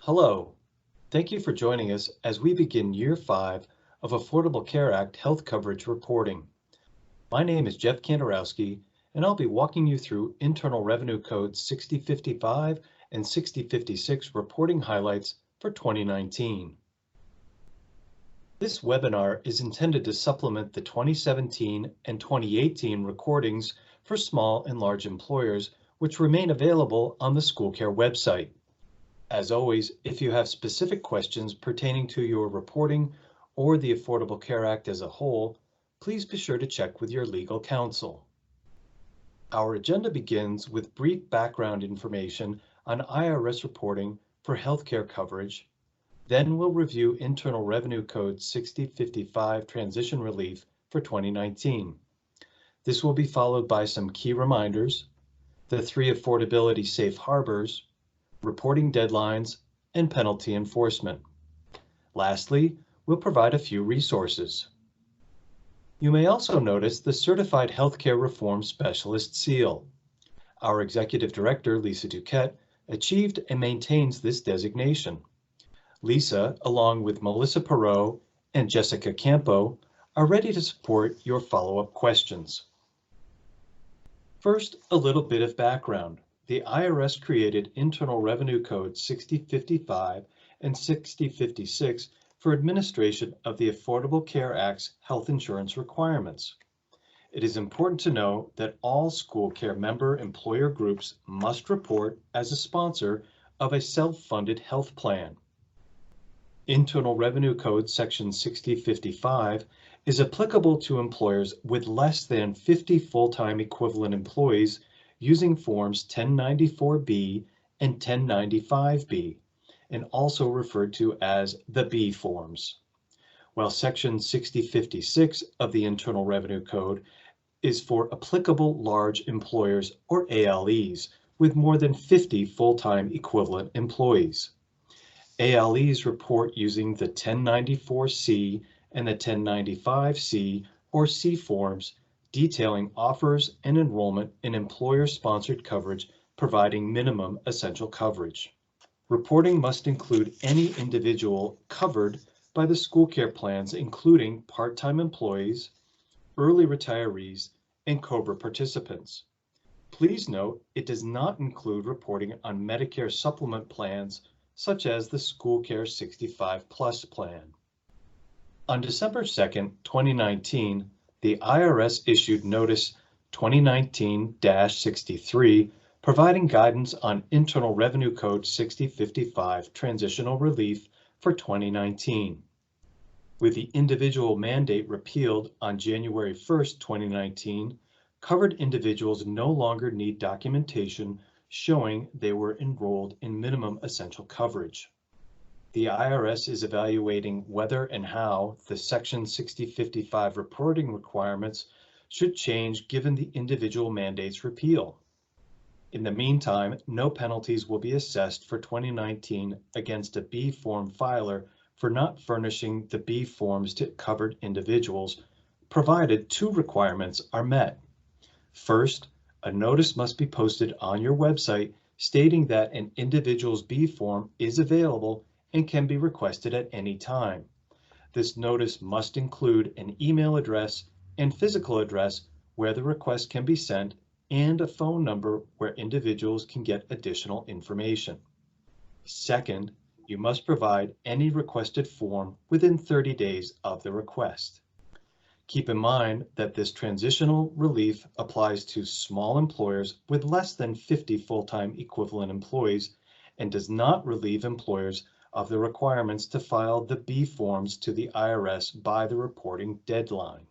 Hello, thank you for joining us as we begin Year 5 of Affordable Care Act health coverage reporting. My name is Jeff Kantorowski, and I'll be walking you through Internal Revenue Code 6055 and 6056 reporting highlights for 2019. This webinar is intended to supplement the 2017 and 2018 recordings for small and large employers, which remain available on the School Care website. As always, if you have specific questions pertaining to your reporting or the Affordable Care Act as a whole, please be sure to check with your legal counsel. Our agenda begins with brief background information on IRS reporting for healthcare coverage. Then we'll review Internal Revenue Code 6055 transition relief for 2019. This will be followed by some key reminders, the 3 affordability safe harbors, reporting deadlines, and penalty enforcement. Lastly, we'll provide a few resources. You may also notice the Certified Healthcare Reform Specialist seal. Our Executive Director, Lisa Duquette, achieved and maintains this designation. Lisa, along with Melissa Perot and Jessica Campo, are ready to support your follow-up questions. First, a little bit of background. The IRS created Internal Revenue Code 6055 and 6056 for administration of the Affordable Care Act's health insurance requirements. It is important to know that all school care member employer groups must report as a sponsor of a self-funded health plan. Internal Revenue Code Section 6055 is applicable to employers with less than 50 full-time equivalent employees using Forms 1094B and 1095B, and also referred to as the B forms. While Section 6056 of the Internal Revenue Code is for applicable large employers, or ALEs, with more than 50 full-time equivalent employees. ALEs report using the 1094C and the 1095C or C forms, detailing offers and enrollment in employer-sponsored coverage providing minimum essential coverage. Reporting must include any individual covered by the school care plans, including part-time employees, early retirees, and COBRA participants. Please note it does not include reporting on Medicare supplement plans such as the School Care 65 Plus plan. On December 2, 2019, the IRS issued Notice 2019-63, providing guidance on Internal Revenue Code 6055 transitional relief for 2019. With the individual mandate repealed on January 1, 2019, covered individuals no longer need documentation showing they were enrolled in minimum essential coverage. The IRS is evaluating whether and how the Section 6055 reporting requirements should change given the individual mandate's repeal. In the meantime, no penalties will be assessed for 2019 against a B form filer for not furnishing the B forms to covered individuals, provided 2 requirements are met. First, a notice must be posted on your website stating that an individual's B form is available and can be requested at any time. This notice must include an email address and physical address where the request can be sent and a phone number where individuals can get additional information. Second, you must provide any requested form within 30 days of the request. Keep in mind that this transitional relief applies to small employers with less than 50 full-time equivalent employees and does not relieve employers of the requirements to file the B forms to the IRS by the reporting deadline.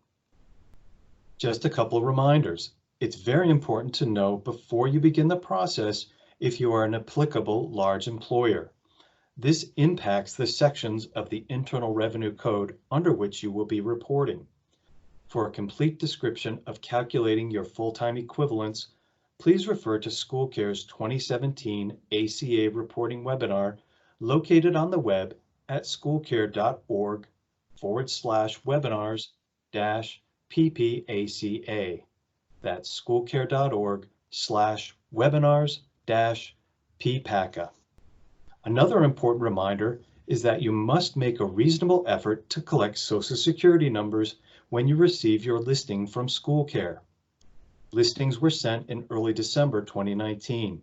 Just a couple of reminders. It's very important to know before you begin the process if you are an applicable large employer. This impacts the sections of the Internal Revenue Code under which you will be reporting. For a complete description of calculating your full-time equivalents, please refer to School Care's 2017 ACA reporting webinar located on the web at schoolcare.org/webinars-PPACA. That's schoolcare.org/webinars-PPACA. Another important reminder is that you must make a reasonable effort to collect Social Security numbers when you receive your listing from School Care. Listings were sent in early December 2019.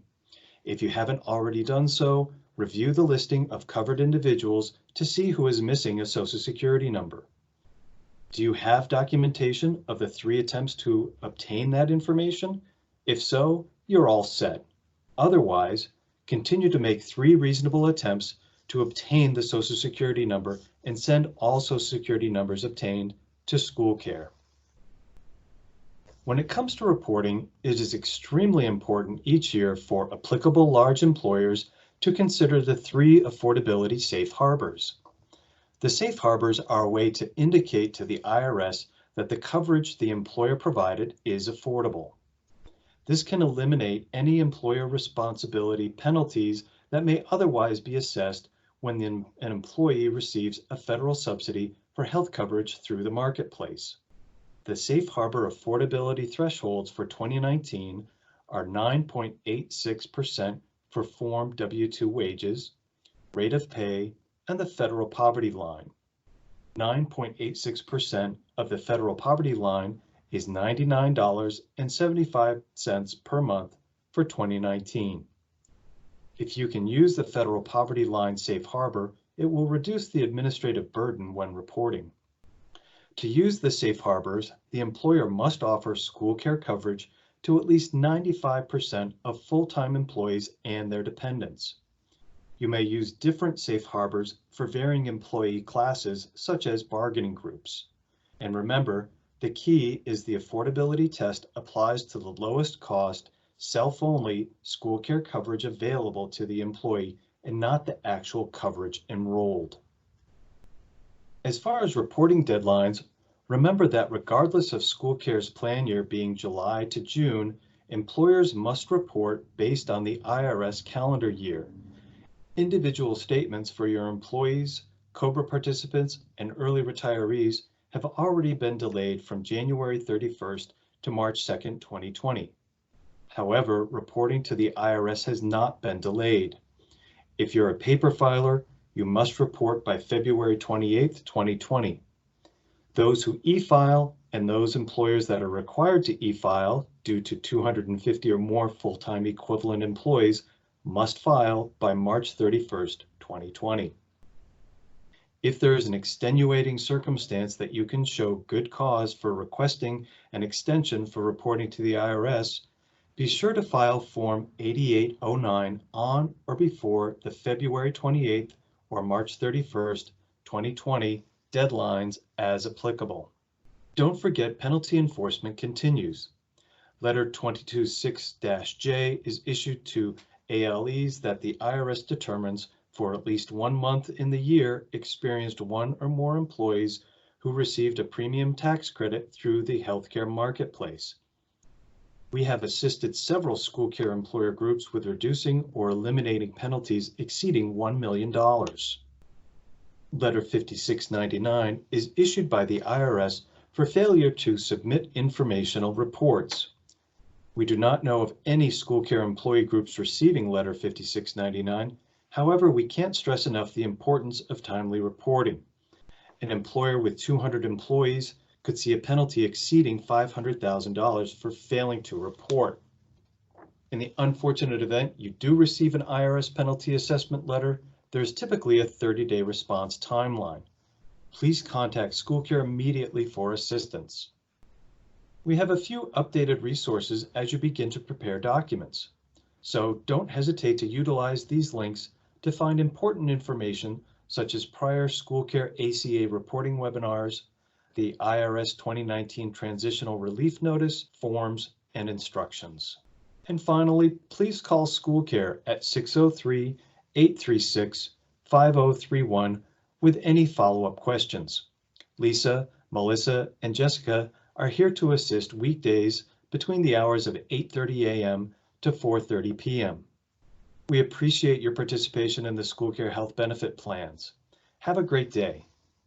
If you haven't already done so, review the listing of covered individuals to see who is missing a Social Security number. Do you have documentation of the 3 attempts to obtain that information? If so, you're all set. Otherwise, continue to make 3 reasonable attempts to obtain the Social Security number and send all Social Security numbers obtained to School Care. When it comes to reporting, it is extremely important each year for applicable large employers to consider the 3 affordability safe harbors. The safe harbors are a way to indicate to the IRS that the coverage the employer provided is affordable. This can eliminate any employer responsibility penalties that may otherwise be assessed when an employee receives a federal subsidy for health coverage through the marketplace. The safe harbor affordability thresholds for 2019 are 9.86% for Form W-2 wages, rate of pay, and the federal poverty line. 9.86% of the federal poverty line is $99.75 per month for 2019. If you can use the federal poverty line safe harbor, it will reduce the administrative burden when reporting. To use the safe harbors, the employer must offer school care coverage to at least 95% of full-time employees and their dependents. You may use different safe harbors for varying employee classes, such as bargaining groups. And remember, the key is the affordability test applies to the lowest cost, self-only school care coverage available to the employee and not the actual coverage enrolled. As far as reporting deadlines, remember that regardless of school care's plan year being July to June, employers must report based on the IRS calendar year. Individual statements for your employees, COBRA participants, and early retirees have already been delayed from January 31st to March 2nd, 2020. However, reporting to the IRS has not been delayed. If you're a paper filer, you must report by February 28th, 2020. Those who e-file and those employers that are required to e-file due to 250 or more full-time equivalent employees must file by March 31st, 2020. If there is an extenuating circumstance that you can show good cause for requesting an extension for reporting to the IRS, be sure to file Form 8809 on or before the February 28th or March 31st, 2020 deadlines as applicable. Don't forget penalty enforcement continues. Letter 226-J is issued to ALEs that the IRS determines for at least 1 month in the year experienced 1 or more employees who received a premium tax credit through the healthcare marketplace. We have assisted several school care employer groups with reducing or eliminating penalties exceeding $1 million. Letter 5699 is issued by the IRS for failure to submit informational reports. We do not know of any school care employee groups receiving Letter 5699. However, we can't stress enough the importance of timely reporting. An employer with 200 employees could see a penalty exceeding $500,000 for failing to report. In the unfortunate event you do receive an IRS penalty assessment letter, there is typically a 30-day response timeline. Please contact school care immediately for assistance. We have a few updated resources as you begin to prepare documents. So don't hesitate to utilize these links to find important information such as prior school care ACA reporting webinars, the IRS 2019 Transitional Relief Notice, forms, and instructions. And finally, please call School Care at 603-836-5031 with any follow-up questions. Lisa, Melissa, and Jessica are here to assist weekdays between the hours of 8:30 a.m. to 4:30 p.m. We appreciate your participation in the School Care Health Benefit Plans. Have a great day.